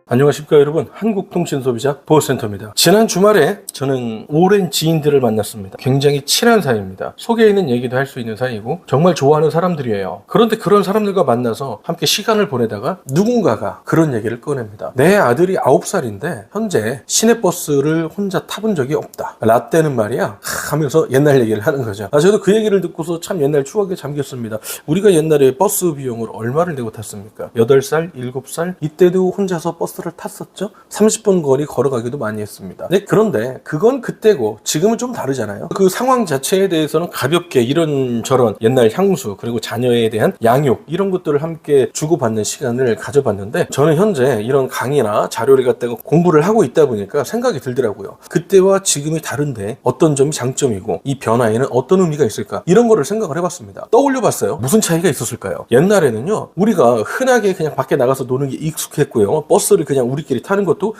안녕하십니까 여러분, 한국통신소비자 보호센터입니다. 지난 주말에 저는 오랜 지인들을 만났습니다. 굉장히 친한 사이입니다. 속에 있는 얘기도 할 수 있는 사이고 정말 좋아하는 사람들이에요. 그런데 그런 사람들과 만나서 함께 시간을 보내다가 누군가가 그런 얘기를 꺼냅니다. 내 아들이 9살인데 현재 시내버스를 혼자 타본 적이 없다. 라떼는 말이야 하면서 옛날 얘기를 하는 거죠. 저도 그 얘기를 듣고서 참 옛날 추억에 잠겼습니다. 우리가 옛날에 버스 비용을 얼마를 내고 탔습니까? 8살, 7살? 이때도 혼자서 버스를 탔었죠. 30분 거리 걸어가기도 많이 했습니다. 네, 그런데 그건 그때고 지금은 좀 다르잖아요. 그 상황 자체에 대해서는 가볍게 이런저런 옛날 향수 그리고 자녀에 대한 양육 이런 것들을 함께 주고받는 시간을 가져봤는데, 저는 현재 이런 강의나 자료를 갖다가 공부를 하고 있다 보니까 생각이 들더라고요. 그때와 지금이 다른데 어떤 점이 장점이고 이 변화에는 어떤 의미가 있을까, 이런 거를 생각을 해봤습니다. 떠올려 봤어요. 무슨 차이가 있었을까요? 옛날에는요, 우리가 흔하게 그냥 밖에 나가서 노는 게 익숙했고요, 버스를 그냥 우리끼리 타는 것도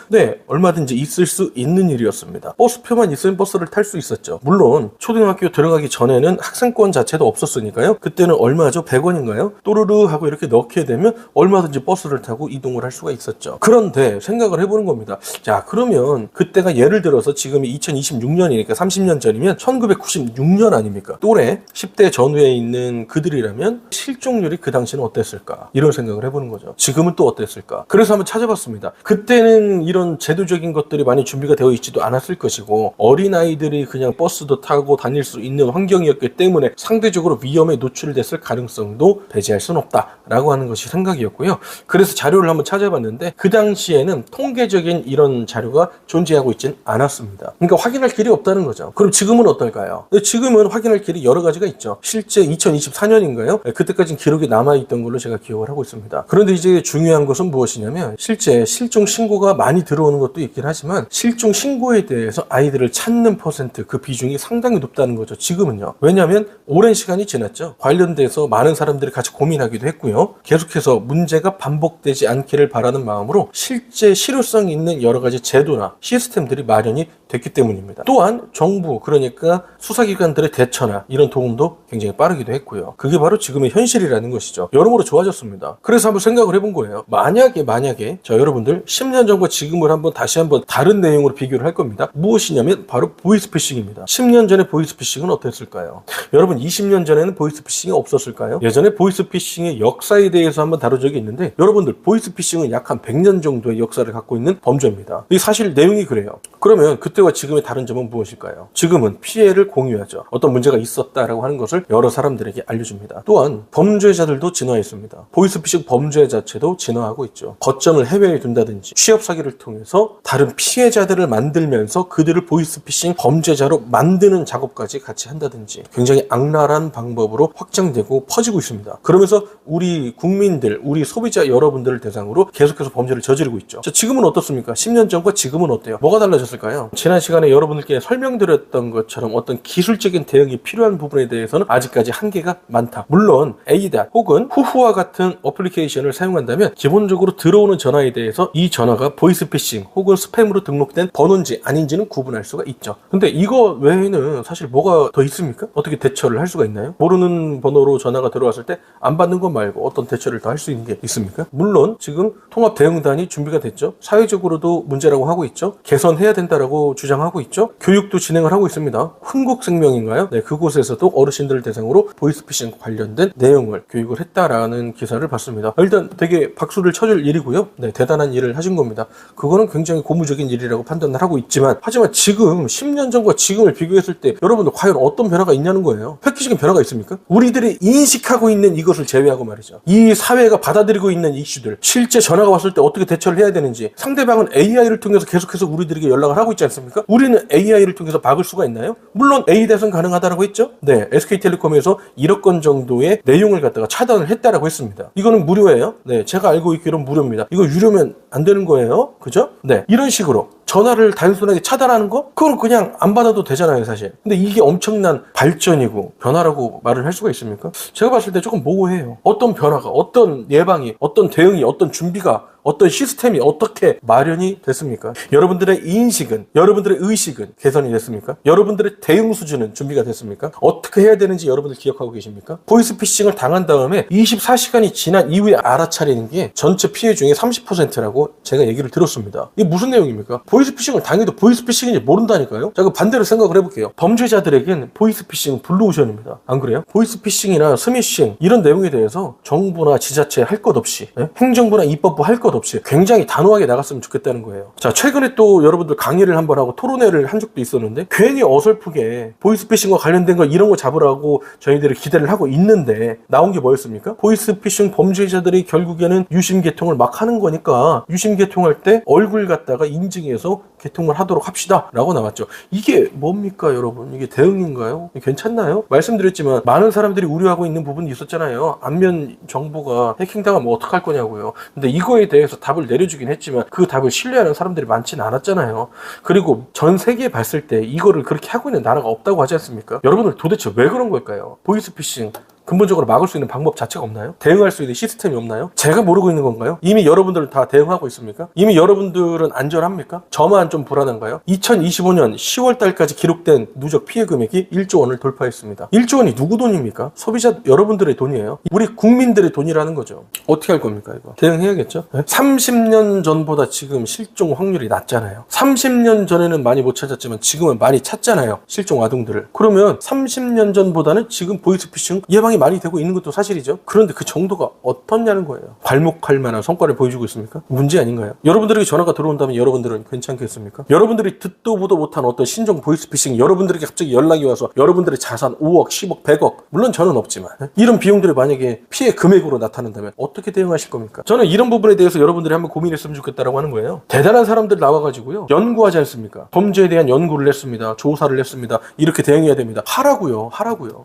얼마든지 있을 수 있는 일이었습니다. 버스표만 있으면 버스를 탈 수 있었죠. 물론 초등학교 들어가기 전에는 학생권 자체도 없었으니까요. 그때는 얼마죠? 100원인가요? 또르르 하고 이렇게 넣게 되면 얼마든지 버스를 타고 이동을 할 수가 있었죠. 그런데 생각을 해보는 겁니다. 자, 그러면 그때가 예를 들어서 지금이 2026년이니까 30년 전이면 1996년 아닙니까? 또래 10대 전후에 있는 그들이라면 실종률이 그 당시는 어땠을까? 이런 생각을 해보는 거죠. 지금은 또 어땠을까? 그래서 한번 찾아봤습니다. 그때는 이런 제도적인 것들이 많이 준비가 되어 있지도 않았을 것이고, 어린아이들이 그냥 버스도 타고 다닐 수 있는 환경이었기 때문에 상대적으로 위험에 노출됐을 가능성도 배제할 수는 없다라고 하는 것이 생각이었고요. 그래서 자료를 한번 찾아봤는데 그 당시에는 통계적인 이런 자료가 존재하고 있진 않았습니다. 그러니까 확인할 길이 없다는 거죠. 그럼 지금은 어떨까요? 지금은 확인할 길이 여러 가지가 있죠. 실제 2024년인가요? 그때까지는 기록이 남아있던 걸로 제가 기억을 하고 있습니다. 그런데 이제 중요한 것은 무엇이냐면, 실제 실종 신고가 많이 들어오는 것도 있긴 하지만 실종 신고에 대해서 아이들을 찾는 퍼센트, 그 비중이 상당히 높다는 거죠. 지금은요. 왜냐하면 오랜 시간이 지났죠. 관련돼서 많은 사람들이 같이 고민하기도 했고요. 계속해서 문제가 반복되지 않기를 바라는 마음으로 실제 실효성 있는 여러 가지 제도나 시스템들이 마련이 됐기 때문입니다. 또한 정부, 그러니까 수사기관들의 대처나 이런 도움도 굉장히 빠르기도 했고요. 그게 바로 지금의 현실이라는 것이죠. 여러모로 좋아졌습니다. 그래서 한번 생각을 해본 거예요. 만약에 자, 여러분들 10년 전과 지금을 다시 한번 다른 내용으로 비교를 할 겁니다. 무엇이냐면 바로 보이스피싱입니다. 10년 전에 보이스피싱은 어땠을까요? 여러분, 20년 전에는 보이스피싱이 없었을까요? 예전에 보이스피싱의 역사에 대해서 한번 다룬 적이 있는데, 여러분들 보이스피싱은 약 한 100년 정도의 역사를 갖고 있는 범죄입니다. 이 사실 내용이 그래요. 그러면 그때와 지금의 다른 점은 무엇일까요? 지금은 피해를 공유하죠. 어떤 문제가 있었다라고 하는 것을 여러 사람들에게 알려줍니다. 또한 범죄자들도 진화했습니다. 보이스피싱 범죄 자체도 진화하고 있죠. 거점을 해외에 둔다든지 취업 사기를 통해서 다른 피해자들을 만들면서 그들을 보이스피싱 범죄자로 만드는 작업까지 같이 한다든지 굉장히 악랄한 방법으로 확장되고 퍼지고 있습니다. 그러면서 우리 국민들, 우리 소비자 여러분들을 대상으로 계속해서 범죄를 저지르고 있죠. 자, 지금은 어떻습니까? 10년 전과 지금은 어때요? 뭐가 달라졌을까요? 지난 시간에 여러분들께 설명드렸던 것처럼 어떤 기술적인 대응이 필요한 부분에 대해서는 아직까지 한계가 많다. 물론 에이다 혹은 후후와 같은 어플리케이션을 사용한다면 기본적으로 들어오는 전화에 대해서 이 전화가 보이스피싱 혹은 스팸으로 등록된 번호인지 아닌지는 구분할 수가 있죠. 근데 이거 외에는 사실 뭐가 더 있습니까? 어떻게 대처를 할 수가 있나요? 모르는 번호로 전화가 들어왔을 때 안 받는 것 말고 어떤 대처를 더 할 수 있는 게 있습니까? 물론 지금 통합대응단이 준비가 됐죠. 사회적으로도 문제라고 하고 있죠. 개선해야 된다라고 주장하고 있죠. 교육도 진행을 하고 있습니다. 흥국생명인가요? 네, 그곳에서도 어르신들을 대상으로 보이스피싱 관련된 내용을 교육을 했다라는 기사를 봤습니다. 일단 되게 박수를 쳐줄 일이고요. 네, 대단한 일을 하신 겁니다. 그거는 굉장히 고무적인 일이라고 판단을 하고 있지만, 하지만 지금 10년 전과 지금을 비교했을 때 여러분들 과연 어떤 변화가 있냐는 거예요. 획기적인 변화가 있습니까? 우리들이 인식하고 있는 이것을 제외하고 말이죠. 이 사회가 받아들이고 있는 이슈들, 실제 전화가 왔을 때 어떻게 대처를 해야 되는지, 상대방은 AI를 통해서 계속해서 우리들에게 연락을 하고 있지 않습니까? 우리는 AI를 통해서 막을 수가 있나요? 물론 A대선 가능하다라고 했죠. 네, SK텔레콤에서 1억 건 정도의 내용을 갖다가 차단을 했다라고 했습니다. 이거는 무료예요. 네, 제가 알고 있기로는 무료입니다. 이거 유료면 안 되는 거예요. 그죠? 네, 이런 식으로 전화를 단순하게 차단하는 거? 그건 그냥 안 받아도 되잖아요, 사실. 근데 이게 엄청난 발전이고 변화라고 말을 할 수가 있습니까? 제가 봤을 때 조금 모호해요. 어떤 변화가, 어떤 예방이, 어떤 대응이, 어떤 준비가 어떤 시스템이 어떻게 마련이 됐습니까? 여러분들의 인식은, 여러분들의 의식은 개선이 됐습니까? 여러분들의 대응 수준은 준비가 됐습니까? 어떻게 해야 되는지 여러분들 기억하고 계십니까? 보이스피싱을 당한 다음에 24시간이 지난 이후에 알아차리는 게 전체 피해 중에 30%라고 제가 얘기를 들었습니다. 이게 무슨 내용입니까? 보이스피싱을 당해도 보이스피싱인지 모른다니까요? 자, 그 반대로 생각을 해볼게요. 범죄자들에겐 보이스피싱은 블루오션입니다. 안 그래요? 보이스피싱이나 스미싱 이런 내용에 대해서 정부나 지자체 할 것 없이, 행정부나 입법부 할 것 없이 굉장히 단호하게 나갔으면 좋겠다는 거예요. 자, 최근에 또 여러분들 강의를 한번 하고 토론회를 한 적도 있었는데 괜히 어설프게 보이스피싱과 관련된 거 이런 거 잡으라고 저희들이 기대를 하고 있는데 나온 게 뭐였습니까? 보이스피싱 범죄자들이 결국에는 유심 개통을 막 하는 거니까 유심 개통할 때 얼굴 갖다가 인증해서 개통을 하도록 합시다 라고 나왔죠. 이게 뭡니까 여러분? 이게 대응인가요? 괜찮나요? 말씀드렸지만 많은 사람들이 우려하고 있는 부분이 있었잖아요. 안면 정보가 해킹당하면 어떡할 거냐고요. 근데 이거에 대해서 답을 내려주긴 했지만 그 답을 신뢰하는 사람들이 많지는 않았잖아요. 그리고 전 세계에 봤을 때 이거를 그렇게 하고 있는 나라가 없다고 하지 않습니까? 여러분들 도대체 왜 그런 걸까요? 보이스피싱 근본적으로 막을 수 있는 방법 자체가 없나요? 대응할 수 있는 시스템이 없나요? 제가 모르고 있는 건가요? 이미 여러분들은 다 대응하고 있습니까? 이미 여러분들은 안전합니까? 저만 좀 불안한가요? 2025년 10월 달까지 기록된 누적 피해 금액이 1조 원을 돌파했습니다. 1조 원이 누구 돈입니까? 소비자 여러분들의 돈이에요. 우리 국민들의 돈이라는 거죠. 어떻게 할 겁니까 이거? 대응해야겠죠? 30년 전보다 지금 실종 확률이 낮잖아요. 30년 전에는 많이 못 찾았지만 지금은 많이 찾잖아요. 실종 아동들을. 그러면 30년 전보다는 지금 보이스피싱 예방이 많이 되고 있는 것도 사실이죠. 그런데 그 정도가 어떻냐는 거예요. 괄목할 만한 성과를 보여주고 있습니까? 문제 아닌가요? 여러분들에게 전화가 들어온다면 여러분들은 괜찮겠습니까? 여러분들이 듣도 보도 못한 어떤 신종 보이스피싱 여러분들에게 갑자기 연락이 와서 여러분들의 자산 5억, 10억, 100억 물론 저는 없지만 이런 비용들이 만약에 피해 금액으로 나타난다면 어떻게 대응하실 겁니까? 저는 이런 부분에 대해서 여러분들이 한번 고민했으면 좋겠다라고 하는 거예요. 대단한 사람들 나와가지고요. 연구하지 않습니까? 범죄에 대한 연구를 했습니다. 조사를 했습니다. 이렇게 대응해야 됩니다. 하라고요.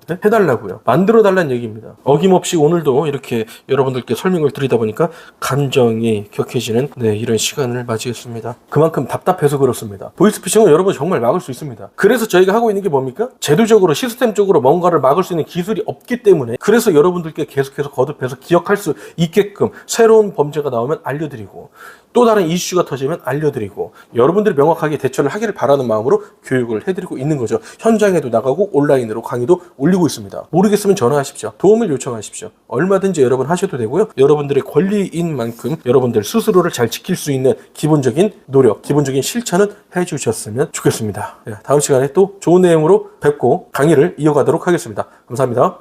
네? 해달라고요. 만들어달라는 얘기입니다. 어김없이 오늘도 이렇게 여러분들께 설명을 드리다 보니까 감정이 격해지는 이런 시간을 맞이했습니다. 그만큼 답답해서 그렇습니다. 보이스피싱은 여러분 정말 막을 수 있습니다. 그래서 저희가 하고 있는 게 뭡니까? 제도적으로 시스템적으로 뭔가를 막을 수 있는 기술이 없기 때문에 그래서 여러분들께 계속해서 거듭해서 기억할 수 있게끔 새로운 범죄가 나오면 알려드리고 또 다른 이슈가 터지면 알려드리고 여러분들이 명확하게 대처를 하기를 바라는 마음으로 교육을 해드리고 있는 거죠. 현장에도 나가고 온라인으로 강의도 올리고 있습니다. 모르겠으면 전화하십시오. 도움을 요청하십시오. 얼마든지 여러분 하셔도 되고요. 여러분들의 권리인 만큼 여러분들 스스로를 잘 지킬 수 있는 기본적인 노력, 기본적인 실천은 해주셨으면 좋겠습니다. 다음 시간에 또 좋은 내용으로 뵙고 강의를 이어가도록 하겠습니다. 감사합니다.